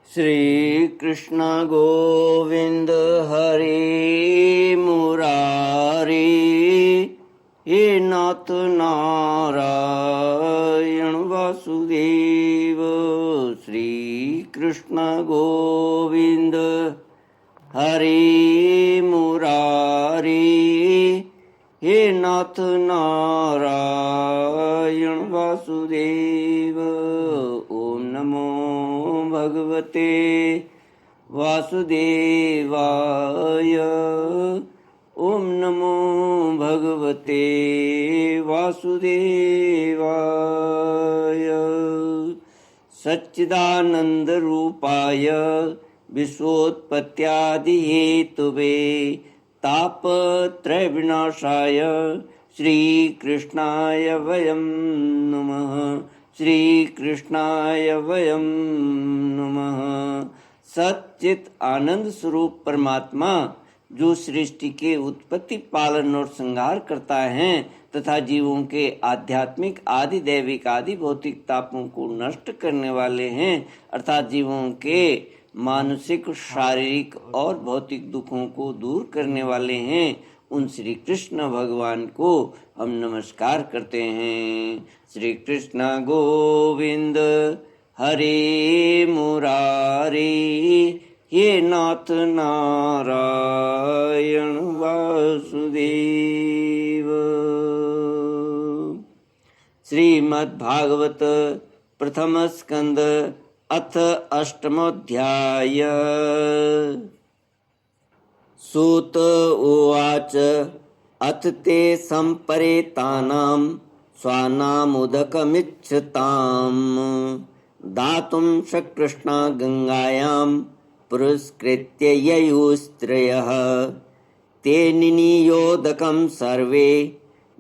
श्री कृष्ण गोविंद हरे मुरारी, हे नाथ नारायण वासुदेव। श्री कृष्ण गोविंद हरे मुरारी, हे नाथ नारायण वासुदेव। ओम नमो भगवते वासुदेवाय। ओम नमो भगवते वासुदेवाय। सच्चिदानंद रूपाय विश्वोत्पत्त्यादि हेतुवे तापत्रय विनाशाय श्री कृष्णाय वयं नमः। श्री कृष्णाय वयं नमः। सच्चित आनंद स्वरूप परमात्मा जो सृष्टि के उत्पत्ति, पालन और संहार करता है तथा जीवों के आध्यात्मिक, आदि दैविक, आदि भौतिक तापों को नष्ट करने वाले हैं, अर्थात जीवों के मानसिक, शारीरिक और भौतिक दुखों को दूर करने वाले हैं, उन श्री कृष्ण भगवान को हम नमस्कार करते हैं। श्री कृष्ण गोविंद हरे मुरारी, हे नाथ नारायण वासुदेव। श्रीमद्भागवत प्रथम स्कंद अथ अष्टमोऽध्याय। सूत उवाच अथ ते सम्परेतानां स्वानामुदकमिच्छताम् दातुं सकृष्णा गंगायां पुरस्कृत्य ययुस्त्रयः ते निनीयोदकं सर्वे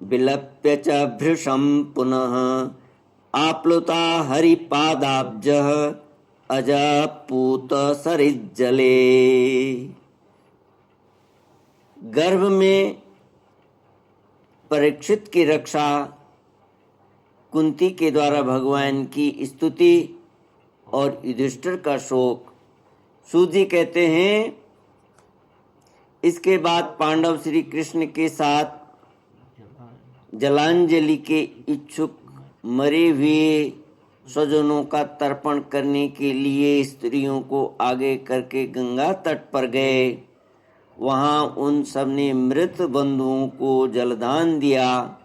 विलप्य च भृशं पुनः आप्लुता हरिपादाब्जः अजपूत सरिज्जले। गर्भ में परीक्षित की रक्षा, कुंती के द्वारा भगवान की स्तुति और युधिष्ठिर का शोक। सूत जी कहते हैं, इसके बाद पांडव श्री कृष्ण के साथ जलांजलि के इच्छुक मरे हुए स्वजनों का तर्पण करने के लिए स्त्रियों को आगे करके गंगा तट पर गए। वहां उन सब ने मृत बंधुओं को जलदान दिया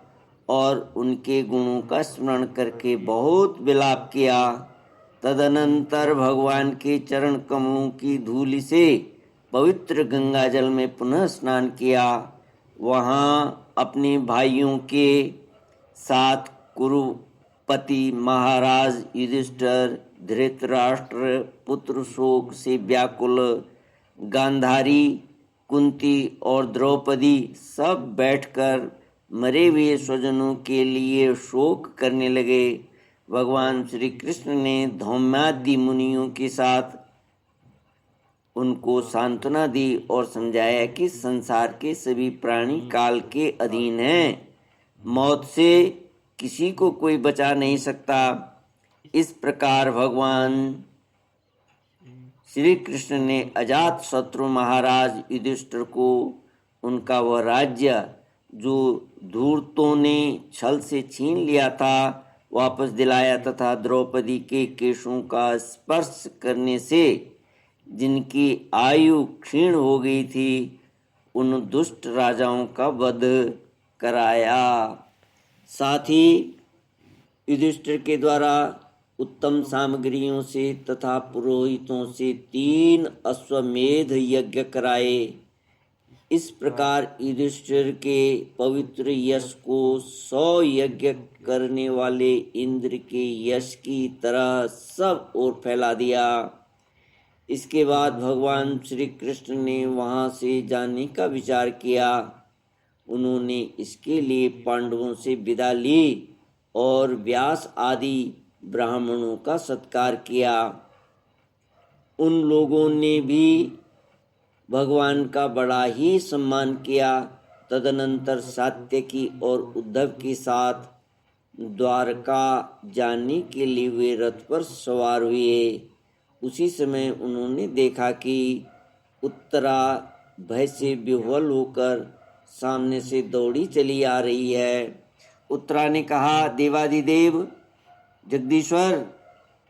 और उनके गुणों का स्मरण करके बहुत विलाप किया। तदनंतर भगवान के चरण कमलों की धूलि से पवित्र गंगा जल में पुनः स्नान किया। वहां अपने भाइयों के साथ कुरुपति महाराज युधिष्ठिर, धृतराष्ट्र पुत्र शोक से व्याकुल, गांधारी, कुंती और द्रौपदी सब बैठकर मरे हुए स्वजनों के लिए शोक करने लगे। भगवान श्री कृष्ण ने धौम्यादि मुनियों के साथ उनको सांत्वना दी और समझाया कि संसार के सभी प्राणी काल के अधीन हैं, मौत से किसी को कोई बचा नहीं सकता। इस प्रकार भगवान श्री कृष्ण ने अजात शत्रु महाराज युधिष्ठिर को उनका वह राज्य जो धूर्तों ने छल से छीन लिया था वापस दिलाया तथा द्रौपदी के केशों का स्पर्श करने से जिनकी आयु क्षीण हो गई थी उन दुष्ट राजाओं का वध कराया। साथ ही युधिष्ठिर के द्वारा उत्तम सामग्रियों से तथा पुरोहितों से 3 अश्वमेध यज्ञ कराए। इस प्रकार युधिष्ठिर के पवित्र यश को 100 यज्ञ करने वाले इंद्र के यश की तरह सब ओर फैला दिया। इसके बाद भगवान श्री कृष्ण ने वहां से जाने का विचार किया। उन्होंने इसके लिए पांडवों से विदा ली और व्यास आदि ब्राह्मणों का सत्कार किया। उन लोगों ने भी भगवान का बड़ा ही सम्मान किया। तदनंतर सात्यकी और उद्धव के साथ द्वारका जाने के लिए वे रथ पर सवार हुए उसी समय उन्होंने देखा कि उत्तरा भय से विह्वल होकर सामने से दौड़ी चली आ रही है। उत्तरा ने कहा, देवादिदेव जगदीश्वर,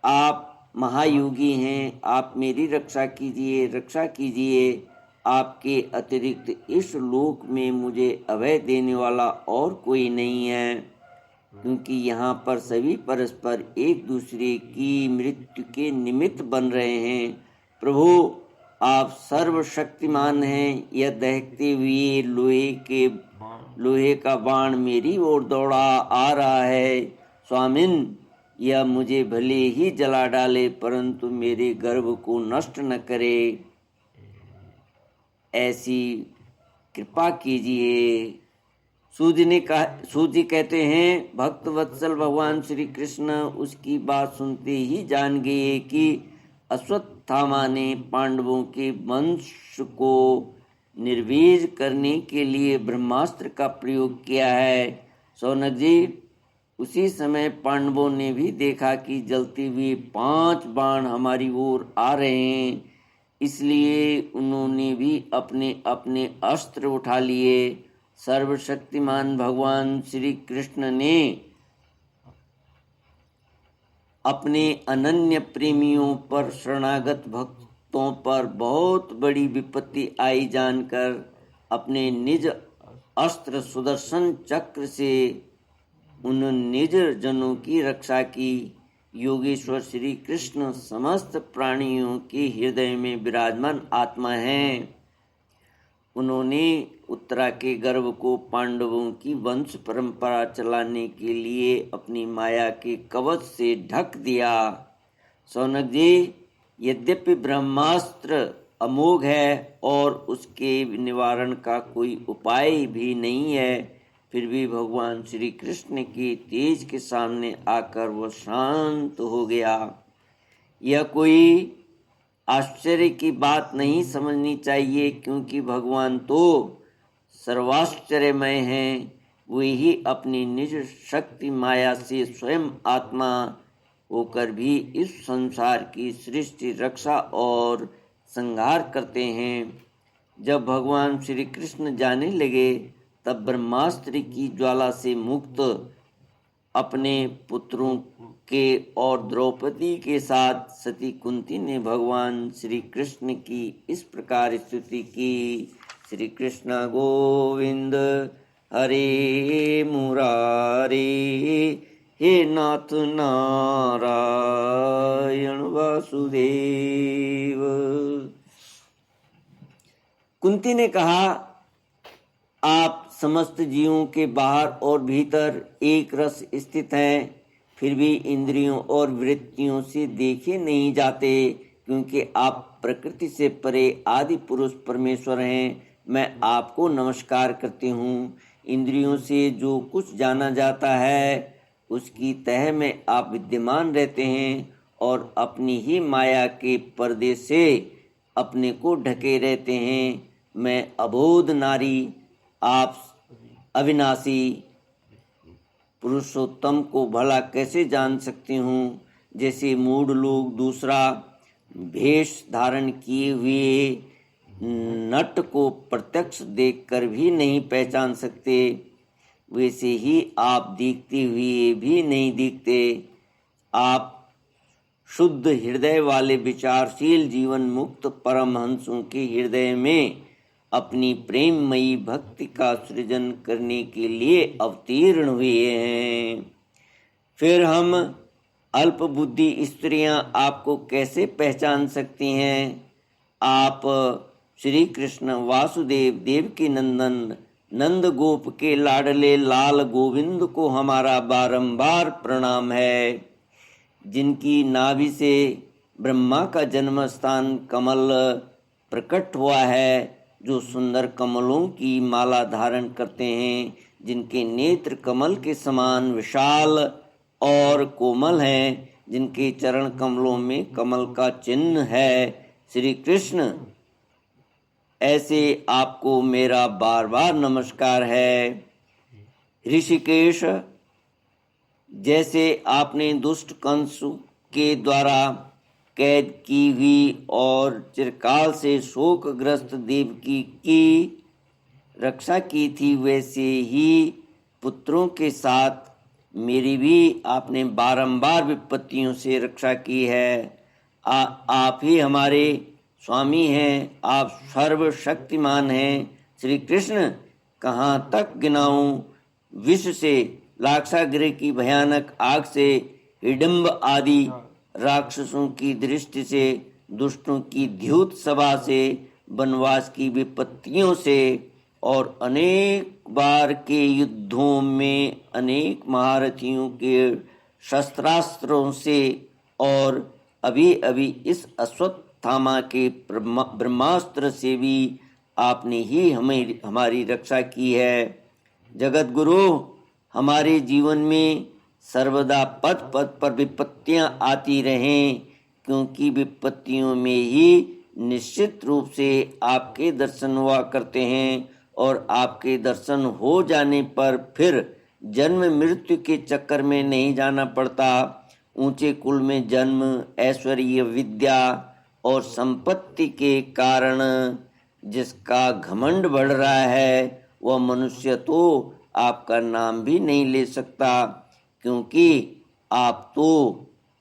आप महायोगी हैं, आप मेरी रक्षा कीजिए, रक्षा कीजिए। आपके अतिरिक्त इस लोक में मुझे अभय देने वाला और कोई नहीं है, क्योंकि यहाँ पर सभी परस्पर एक दूसरे की मृत्यु के निमित्त बन रहे हैं। प्रभु, आप सर्वशक्तिमान हैं। यह दहकते हुए लोहे का बाण मेरी ओर दौड़ा आ रहा है। स्वामिन, यह मुझे भले ही जला डाले, परंतु मेरे गर्भ को नष्ट न करे, ऐसी कृपा कीजिए। सूत जी कहते हैं, भक्त वत्सल भगवान श्री कृष्ण उसकी बात सुनते ही जान गए कि अश्वत्थामा ने पांडवों के वंश को निर्वीर्य करने के लिए ब्रह्मास्त्र का प्रयोग किया है। शौनक जी, उसी समय पांडवों ने भी देखा कि जलते हुए 5 बाण हमारी ओर आ रहे हैं, इसलिए उन्होंने भी अपने अपने अस्त्र उठा लिए। सर्वशक्तिमान भगवान श्री कृष्ण ने अपने अनन्य प्रेमियों पर, शरणागत भक्तों पर बहुत बड़ी विपत्ति आई जानकर अपने निज अस्त्र सुदर्शन चक्र से उन निज जनों की रक्षा की। योगेश्वर श्री कृष्ण समस्त प्राणियों के हृदय में विराजमान आत्मा हैं। उन्होंने उत्तरा के गर्भ को पांडवों की वंश परंपरा चलाने के लिए अपनी माया के कवच से ढक दिया। शौनक जी, यद्यपि ब्रह्मास्त्र अमोघ है और उसके निवारण का कोई उपाय भी नहीं है, फिर भी भगवान श्री कृष्ण के तेज के सामने आकर वह शांत हो गया। यह कोई आश्चर्य की बात नहीं समझनी चाहिए, क्योंकि भगवान तो सर्वाश्चर्यमय हैं। वे ही अपनी निज शक्ति माया से स्वयं आत्मा होकर भी इस संसार की सृष्टि, रक्षा और संहार करते हैं। जब भगवान श्री कृष्ण जाने लगे, तब ब्रह्मास्त्र की ज्वाला से मुक्त अपने पुत्रों के और द्रौपदी के साथ सती कुंती ने भगवान श्री कृष्ण की इस प्रकार स्तुति की। श्री कृष्ण गोविंद हरे मुरारे, हे नाथ नारायण वासुदेव। कुंती ने कहा, आप समस्त जीवों के बाहर और भीतर एक रस स्थित हैं, फिर भी इंद्रियों और वृत्तियों से देखे नहीं जाते, क्योंकि आप प्रकृति से परे आदि पुरुष परमेश्वर हैं। मैं आपको नमस्कार करती हूँ। इंद्रियों से जो कुछ जाना जाता है, उसकी तह में आप विद्यमान रहते हैं और अपनी ही माया के पर्दे से अपने को ढके रहते हैं। मैं अबोध नारी, आप अविनाशी पुरुषोत्तम को भला कैसे जान सकती हूँ? जैसे मूढ़ लोग दूसरा भेष धारण किए हुए नट को प्रत्यक्ष देखकर भी नहीं पहचान सकते, वैसे ही आप दिखते हुए भी नहीं दिखते। आप शुद्ध हृदय वाले विचारशील जीवन मुक्त परमहंसों के हृदय में अपनी प्रेममयी भक्ति का सृजन करने के लिए अवतीर्ण हुए हैं। फिर हम अल्प बुद्धि स्त्रियां आपको कैसे पहचान सकती हैं? आप श्री कृष्ण वासुदेव देवकी नंदन नंद गोप के लाडले लाल गोविंद को हमारा बारंबार प्रणाम है, जिनकी नाभि से ब्रह्मा का जन्म स्थान कमल प्रकट हुआ है, जो सुंदर कमलों की माला धारण करते हैं, जिनके नेत्र कमल के समान विशाल और कोमल हैं, जिनके चरण कमलों में कमल का चिन्ह है। श्री कृष्ण, ऐसे आपको मेरा बार बार नमस्कार है। ऋषिकेश, जैसे आपने दुष्ट कंस के द्वारा कैद की हुई और चिरकाल से शोकग्रस्त देवकी की रक्षा की थी, वैसे ही पुत्रों के साथ मेरी भी आपने बारंबार विपत्तियों से रक्षा की है। आप ही हमारे स्वामी हैं, आप सर्वशक्तिमान हैं। श्री कृष्ण, कहाँ तक गिनाऊं? विष से, लाक्षागृह की भयानक आग से, हिडम्ब आदि राक्षसों की दृष्टि से, दुष्टों की द्यूत सभा से, वनवास की विपत्तियों से और अनेक बार के युद्धों में अनेक महारथियों के शस्त्रास्त्रों से और अभी अभी इस अश्वत्थामा के ब्रह्मास्त्र से भी आपने ही हमारी रक्षा की है। जगत गुरु, हमारे जीवन में सर्वदा पद पद पर विपत्तियां आती रहें, क्योंकि विपत्तियों में ही निश्चित रूप से आपके दर्शन हुआ करते हैं और आपके दर्शन हो जाने पर फिर जन्म मृत्यु के चक्कर में नहीं जाना पड़ता। ऊंचे कुल में जन्म, ऐश्वर्य, विद्या और संपत्ति के कारण जिसका घमंड बढ़ रहा है, वह मनुष्य तो आपका नाम भी नहीं ले सकता, क्योंकि आप तो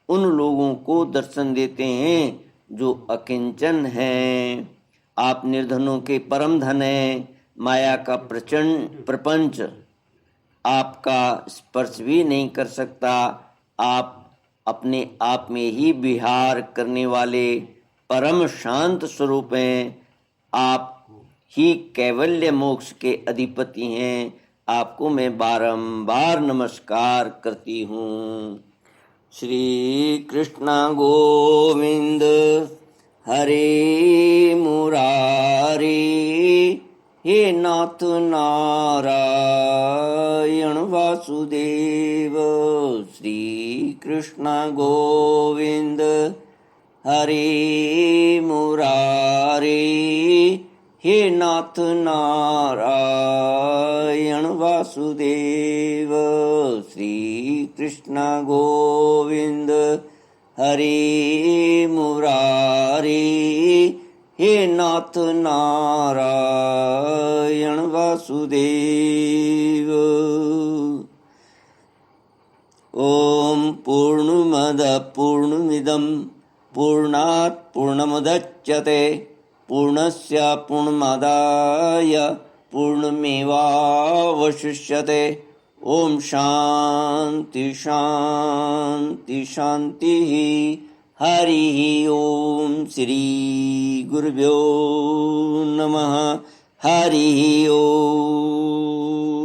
उन लोगों को दर्शन देते हैं जो अकिंचन हैं। आप निर्धनों के परम धन हैं। माया का प्रचंड प्रपंच आपका स्पर्श भी नहीं कर सकता। आप अपने आप में ही विहार करने वाले परम शांत स्वरूप हैं। आप ही कैवल्य मोक्ष के अधिपति हैं। आपको मैं बारंबार नमस्कार करती हूँ। श्री कृष्ण गोविंद हरे मुरारी, हे नाथ नारायण वासुदेव। श्री कृष्ण गोविंद हरे मुरारी, हे नाथ नारायण वासुदेव। श्री कृष्ण गोविंद हरे मुरारी, हे नाथ नारायण वासुदेव। ओम पूर्णमद पूर्णमिदं पूर्णात् पूर्णमुदच्यते पूर्णस्य पूर्णमादाय पूर्णमेवावशिष्यते। ओम शांति शांति शांति। हरि ओम। श्री गुरुभ्यो नमः। हरि ओम।